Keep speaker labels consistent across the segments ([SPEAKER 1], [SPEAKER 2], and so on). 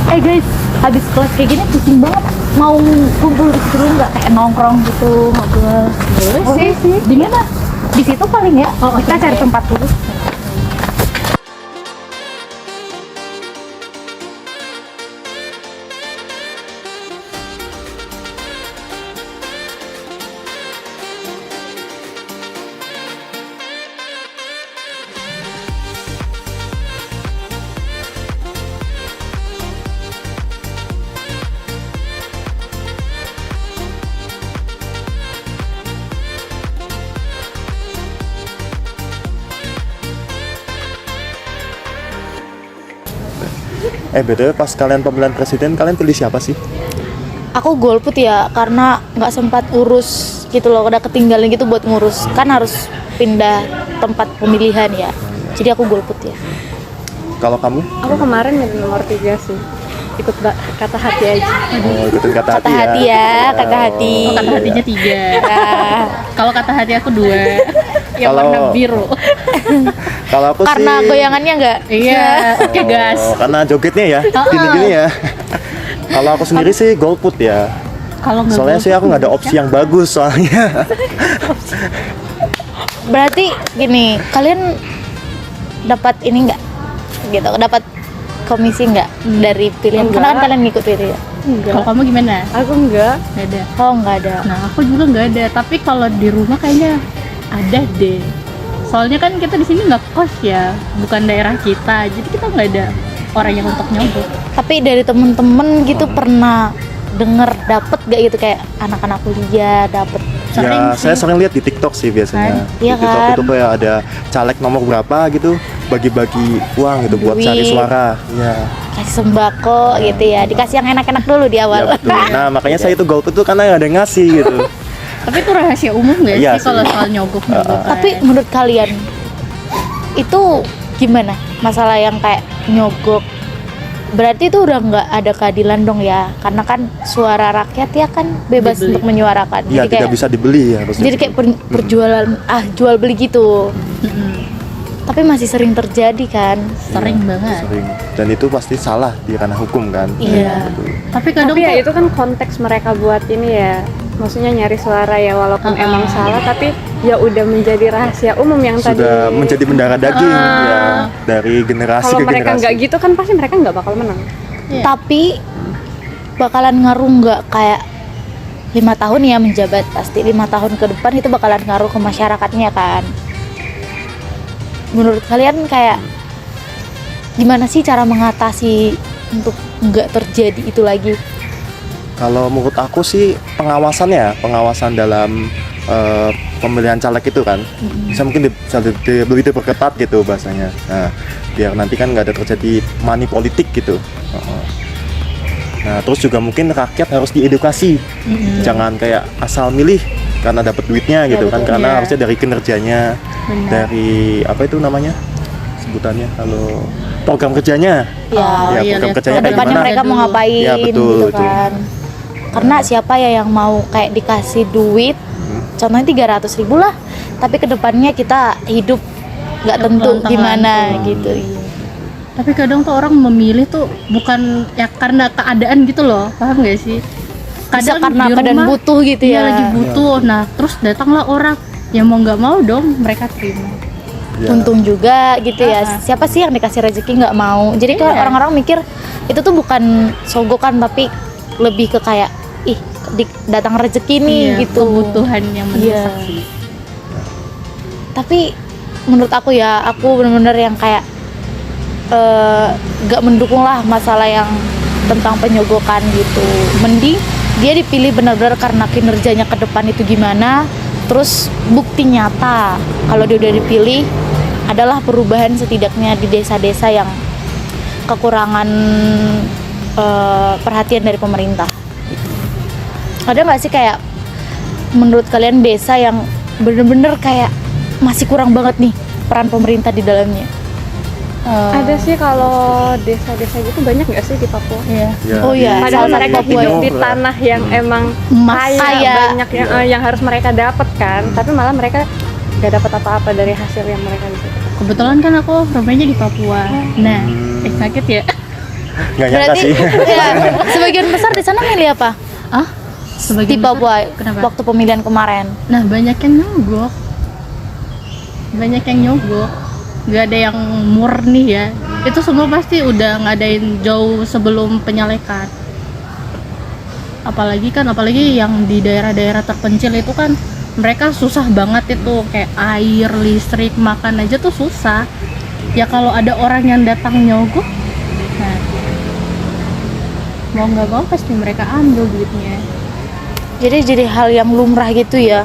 [SPEAKER 1] Guys, habis kelas kayak gini pusing banget. Mau kumpul di situ dulu nggak? Kayak nongkrong gitu, ngobrol.
[SPEAKER 2] Boleh sih.
[SPEAKER 1] Di mana? Di situ paling ya. Kita cari tempat dulu.
[SPEAKER 3] BTW pas kalian pemilihan presiden, kalian pilih siapa sih?
[SPEAKER 1] Aku golput ya, karena nggak sempat urus gitu loh, udah ketinggalan gitu buat ngurus. Kan harus pindah tempat pemilihan ya. Jadi aku golput ya.
[SPEAKER 3] Kalau kamu?
[SPEAKER 2] Aku kemarin milih nomor 3 sih. Ikut kata hati aja.
[SPEAKER 3] Oh, ikutin kata
[SPEAKER 1] Kata hati ya, kata hati.
[SPEAKER 4] Oh, kata hatinya 3.
[SPEAKER 1] Nah,
[SPEAKER 4] Kalau kata hati aku 2. Yang
[SPEAKER 3] Kalau-
[SPEAKER 4] warna biru.
[SPEAKER 3] Kalau aku
[SPEAKER 1] karena
[SPEAKER 3] sih
[SPEAKER 1] goyangannya nggak?
[SPEAKER 4] Iya, oke gas.
[SPEAKER 3] karena jogetnya ya, gini-gini ya. Kalau aku sendiri sih golput ya.
[SPEAKER 4] Kalau nggak
[SPEAKER 3] Soalnya sih aku nggak ada opsi yang bagus soalnya.
[SPEAKER 1] Berarti gini, kalian dapat ini nggak? Gitu, dapat komisi nggak dari pilihan?
[SPEAKER 2] Enggak.
[SPEAKER 1] Karena kan kalian ngikut itu ya.
[SPEAKER 4] Kalau kamu gimana?
[SPEAKER 2] Aku enggak.
[SPEAKER 4] Nggak ada.
[SPEAKER 1] Oh nggak ada.
[SPEAKER 4] Nah, aku juga nggak ada. Tapi kalau di rumah kayaknya ada deh. Soalnya kan kita di sini nggak kos ya, bukan daerah kita. Jadi kita nggak ada orang yang untuk nyogok.
[SPEAKER 1] Tapi dari temen-temen gitu pernah denger dapet gak gitu kayak anak-anak kuliah dapet?
[SPEAKER 4] Sering
[SPEAKER 3] Ya,
[SPEAKER 4] sih.
[SPEAKER 3] saya sering lihat di TikTok sih biasanya.
[SPEAKER 1] Iya
[SPEAKER 3] Di TikTok
[SPEAKER 1] kan?
[SPEAKER 3] itu kayak ada caleg nomor berapa gitu, bagi-bagi uang gitu buat cari
[SPEAKER 1] Duit.
[SPEAKER 3] suara. Iya.
[SPEAKER 1] Kasih sembako gitu ya, dikasih yang enak-enak dulu di
[SPEAKER 3] Ya
[SPEAKER 1] awal.
[SPEAKER 3] betul. Nah, makanya saya itu golput tuh karena nggak ada yang ngasih gitu.
[SPEAKER 4] Tapi itu rahasia umum nggak
[SPEAKER 3] Iya
[SPEAKER 4] sih kalau
[SPEAKER 3] sih.
[SPEAKER 4] soal nyogok?
[SPEAKER 1] Tapi menurut kalian itu gimana masalah yang kayak nyogok? Berarti itu udah nggak ada keadilan dong ya, karena kan suara rakyat ya kan bebas
[SPEAKER 4] Dibeli.
[SPEAKER 1] untuk menyuarakan.
[SPEAKER 3] Iya, tidak bisa dibeli ya. harusnya.
[SPEAKER 1] jadi kayak perjualan jual beli gitu. Tapi masih sering terjadi kan?
[SPEAKER 4] Sering banget.
[SPEAKER 3] Sering. Dan itu pasti salah di ranah hukum kan.
[SPEAKER 1] Iya.
[SPEAKER 3] Betul.
[SPEAKER 4] Tapi kadang
[SPEAKER 2] Tapi ya
[SPEAKER 4] tuh
[SPEAKER 2] itu kan konteks mereka buat ini ya. Maksudnya nyari suara ya, walaupun emang salah, tapi ya udah menjadi rahasia umum yang tadi.
[SPEAKER 3] Sudah menjadi mendarah daging ya dari generasi
[SPEAKER 2] Kalau
[SPEAKER 3] ke
[SPEAKER 2] mereka
[SPEAKER 3] generasi.
[SPEAKER 2] nggak gitu kan pasti mereka nggak bakal menang.
[SPEAKER 4] Iya.
[SPEAKER 1] Tapi bakalan ngaruh nggak kayak 5 tahun ya menjabat, pasti 5 tahun ke depan itu bakalan ngaruh ke masyarakatnya kan? Menurut kalian kayak gimana sih cara mengatasi untuk nggak terjadi itu lagi?
[SPEAKER 3] Kalau menurut aku sih pengawasan dalam pemilihan caleg itu kan bisa mungkin lebih diperketat gitu bahasanya. Nah, biar nanti kan nggak ada terjadi money politik gitu. Nah, terus juga mungkin rakyat harus diedukasi, jangan kayak asal milih karena dapat duitnya gitu kan,
[SPEAKER 1] betul.
[SPEAKER 3] karena
[SPEAKER 4] Iya.
[SPEAKER 3] harusnya dari kinerjanya,
[SPEAKER 4] Benar.
[SPEAKER 3] dari apa itu namanya sebutannya kalau program kerjanya.
[SPEAKER 1] Ya,
[SPEAKER 3] Ya, program
[SPEAKER 4] lihat
[SPEAKER 3] kerjanya kayak
[SPEAKER 1] kedepannya
[SPEAKER 3] gimana?
[SPEAKER 1] mereka mau ngapain
[SPEAKER 3] Ya, betul,
[SPEAKER 1] gitu
[SPEAKER 3] betul.
[SPEAKER 1] kan? Karena siapa ya yang mau kayak dikasih duit, contohnya 300.000 lah, tapi kedepannya kita hidup nggak tentu
[SPEAKER 4] Lontang-lantung.
[SPEAKER 1] gimana gitu.
[SPEAKER 4] Tapi kadang tuh orang memilih tuh bukan ya karena keadaan gitu loh, paham gak sih?
[SPEAKER 1] Bisa karena
[SPEAKER 4] di
[SPEAKER 1] keadaan
[SPEAKER 4] rumah,
[SPEAKER 1] butuh gitu
[SPEAKER 4] iya,
[SPEAKER 1] ya.
[SPEAKER 4] lagi butuh. Nah terus datanglah orang yang mau nggak mau dong mereka terima.
[SPEAKER 3] Ya.
[SPEAKER 1] Untung juga gitu ya. Siapa sih yang dikasih rezeki nggak mau? Jadi kayak
[SPEAKER 4] Iya.
[SPEAKER 1] orang-orang mikir itu tuh bukan sogokan tapi lebih ke kayak datang rezeki nih
[SPEAKER 4] Iya,
[SPEAKER 1] gitu.
[SPEAKER 4] kebutuhan yang
[SPEAKER 1] Iya.
[SPEAKER 4] mendesak sih.
[SPEAKER 1] Tapi menurut aku ya, aku bener-bener yang kayak gak mendukung lah masalah yang tentang penyogokan gitu. Mending dia dipilih benar-benar karena kinerjanya ke depan itu gimana, terus bukti nyata kalau dia udah dipilih adalah perubahan setidaknya di desa-desa yang kekurangan perhatian dari pemerintah. Ada nggak sih kayak menurut kalian desa yang bener-bener kayak masih kurang banget nih peran pemerintah di dalamnya?
[SPEAKER 2] Ada sih kalau desa-desa gitu banyak nggak sih di Papua?
[SPEAKER 4] Iya.
[SPEAKER 3] Ya,
[SPEAKER 1] Oh iya.
[SPEAKER 2] Padahal
[SPEAKER 1] Salah
[SPEAKER 2] mereka
[SPEAKER 1] Papua
[SPEAKER 2] hidup
[SPEAKER 1] ya.
[SPEAKER 2] di tanah yang emang
[SPEAKER 1] Emas kaya.
[SPEAKER 2] banyak yang harus mereka dapat kan, tapi malah mereka nggak dapat apa-apa dari hasil yang mereka bisa.
[SPEAKER 4] Kebetulan kan aku rumahnya di Papua. Nah, sakit ya.
[SPEAKER 3] Nggak nyangka
[SPEAKER 1] Berarti
[SPEAKER 3] sih.
[SPEAKER 1] ya, sebagian besar di sana milih apa?
[SPEAKER 4] Ah,
[SPEAKER 1] Di
[SPEAKER 4] sebagian besar-
[SPEAKER 1] Papua
[SPEAKER 4] Kenapa?
[SPEAKER 1] waktu pemilihan kemarin.
[SPEAKER 4] Nah, banyak yang nyogok. Banyak yang nyogok. Nggak ada yang murni ya. Itu semua pasti udah ngadain jauh sebelum penyalekan. Apalagi yang di daerah-daerah terpencil itu kan mereka susah banget itu, kayak air, listrik, makan aja tuh susah. Ya kalau ada orang yang datang nyogok, nah mau nggak mau pasti mereka ambil duitnya.
[SPEAKER 1] Jadi hal yang lumrah gitu ya.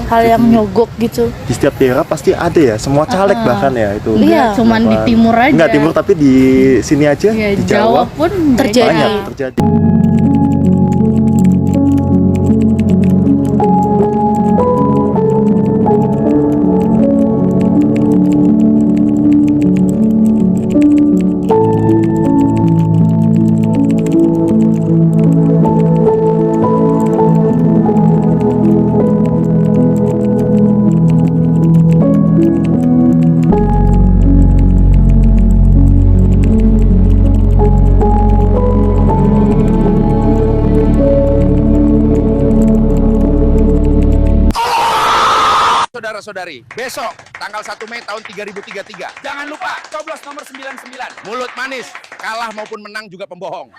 [SPEAKER 1] Hal yang nyogok gitu.
[SPEAKER 3] Di setiap daerah pasti ada ya, semua caleg bahkan ya itu.
[SPEAKER 1] Iya.
[SPEAKER 4] Nggak cuman di timur aja.
[SPEAKER 3] Enggak timur, tapi di sini aja,
[SPEAKER 4] Ya,
[SPEAKER 3] di
[SPEAKER 4] Jawa
[SPEAKER 3] Jawa
[SPEAKER 4] pun
[SPEAKER 1] terjadi.
[SPEAKER 3] banyak terjadi.
[SPEAKER 5] Saudara-saudari, besok tanggal 1 Mei tahun 3033. Jangan lupa coblos nomor 99. Mulut manis, kalah maupun menang juga pembohong.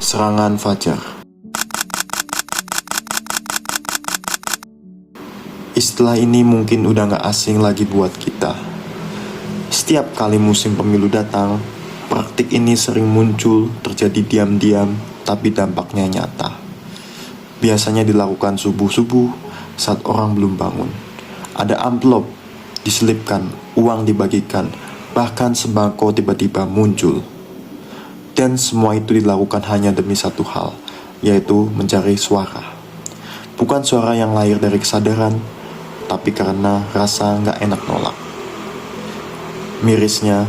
[SPEAKER 3] Serangan fajar. Istilah ini mungkin udah gak asing lagi buat kita. Setiap kali musim pemilu datang, praktik ini sering muncul, terjadi diam-diam, tapi dampaknya nyata. Biasanya dilakukan subuh-subuh saat orang belum bangun. Ada amplop diselipkan, uang dibagikan, bahkan sembako tiba-tiba muncul. Dan semua itu dilakukan hanya demi satu hal, yaitu mencari suara. Bukan suara yang lahir dari kesadaran, tapi karena rasa gak enak nolak. Mirisnya,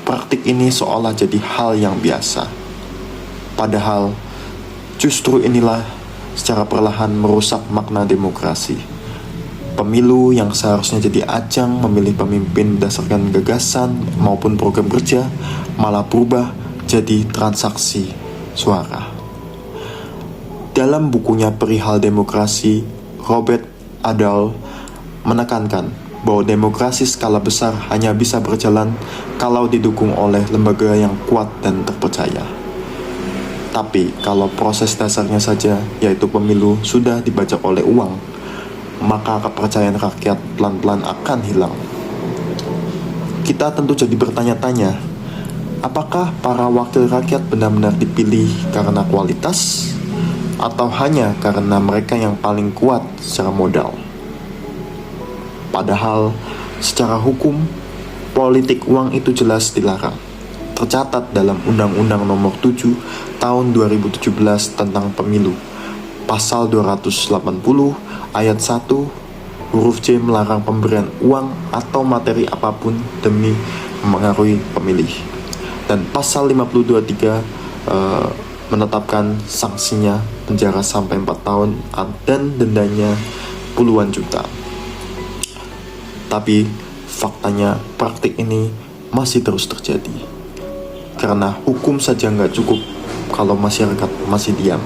[SPEAKER 3] praktik ini seolah jadi hal yang biasa. Padahal, justru inilah secara perlahan merusak makna demokrasi. Pemilu yang seharusnya jadi ajang memilih pemimpin berdasarkan gagasan maupun program kerja, malah berubah jadi transaksi suara. Dalam bukunya Perihal Demokrasi, Robert Adall menekankan bahwa demokrasi skala besar hanya bisa berjalan kalau didukung oleh lembaga yang kuat dan terpercaya. Tapi kalau proses dasarnya saja, yaitu pemilu, sudah dibajak oleh uang, maka kepercayaan rakyat pelan-pelan akan hilang. Kita tentu jadi bertanya-tanya, apakah para wakil rakyat benar-benar dipilih karena kualitas atau hanya karena mereka yang paling kuat secara modal? Padahal secara hukum, politik uang itu jelas dilarang. Tercatat dalam Undang-Undang Nomor 7 Tahun 2017 tentang Pemilu. Pasal 280 ayat 1 huruf C melarang pemberian uang atau materi apapun demi memengaruhi pemilih. Dan pasal 52.3 menetapkan sanksinya penjara sampai 4 tahun dan dendanya puluhan juta. Tapi faktanya praktik ini masih terus terjadi. Karena hukum saja nggak cukup kalau masyarakat masih diam.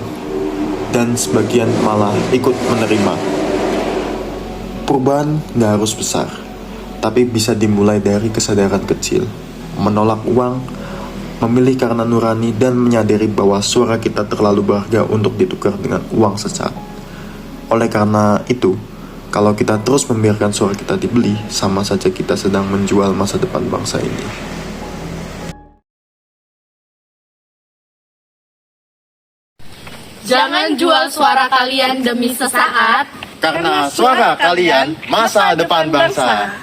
[SPEAKER 3] Dan sebagian malah ikut menerima. Perubahan nggak harus besar, tapi bisa dimulai dari kesadaran kecil. Menolak uang, memilih karena nurani, dan menyadari bahwa suara kita terlalu berharga untuk ditukar dengan uang sesaat. Oleh karena itu, kalau kita terus membiarkan suara kita dibeli, sama saja kita sedang menjual masa depan bangsa ini.
[SPEAKER 4] Jangan jual suara kalian demi sesaat.
[SPEAKER 3] Karena suara kalian masa depan bangsa.